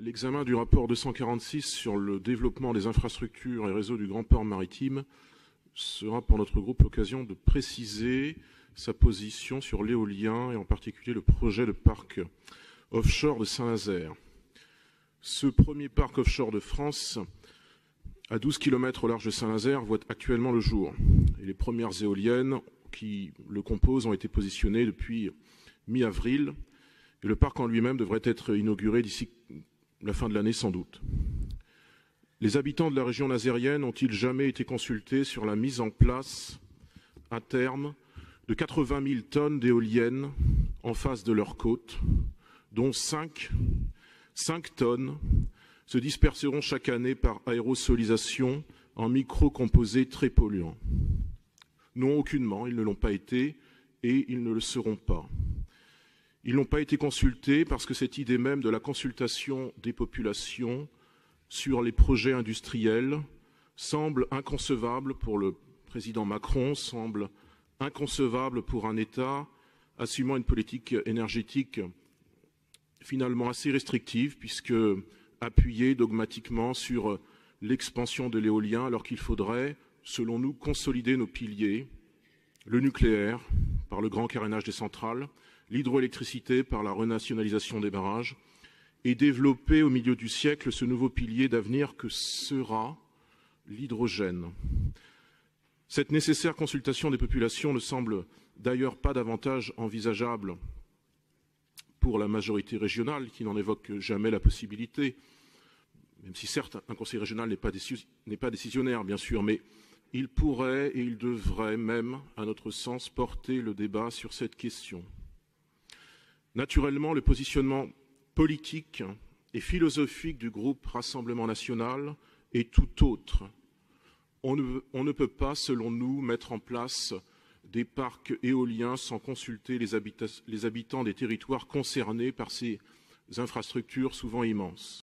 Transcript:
L'examen du rapport 246 sur le développement des infrastructures et réseaux du Grand Port Maritime sera pour notre groupe l'occasion de préciser sa position sur l'éolien et en particulier le projet de parc offshore de Saint-Nazaire. Ce premier parc offshore de France, à 12 km au large de Saint-Nazaire, voit actuellement le jour. Et les premières éoliennes qui le composent ont été positionnées depuis mi-avril. Et le parc en lui-même devrait être inauguré d'ici la fin de l'année sans doute. Les habitants de la région nazérienne ont-ils jamais été consultés sur la mise en place, à terme, de 80 000 tonnes d'éoliennes en face de leurs côtes, dont 5 tonnes se disperseront chaque année par aérosolisation en micro-composés très polluants? Non, aucunement, ils ne l'ont pas été et ils ne le seront pas. Ils n'ont pas été consultés parce que cette idée même de la consultation des populations sur les projets industriels semble inconcevable pour le président Macron, semble inconcevable pour un État assumant une politique énergétique finalement assez restrictive, puisque appuyée dogmatiquement sur l'expansion de l'éolien, alors qu'il faudrait, selon nous, consolider nos piliers, le nucléaire par le grand carénage des centrales, l'hydroélectricité par la renationalisation des barrages, et développer au milieu du siècle ce nouveau pilier d'avenir que sera l'hydrogène. Cette nécessaire consultation des populations ne semble d'ailleurs pas davantage envisageable pour la majorité régionale, qui n'en évoque jamais la possibilité, même si certes un conseil régional n'est pas décisionnaire, bien sûr, mais il pourrait et il devrait même, à notre sens, porter le débat sur cette question. Naturellement, le positionnement politique et philosophique du groupe Rassemblement national est tout autre. On ne peut pas, selon nous, mettre en place des parcs éoliens sans consulter les habitants des territoires concernés par ces infrastructures souvent immenses.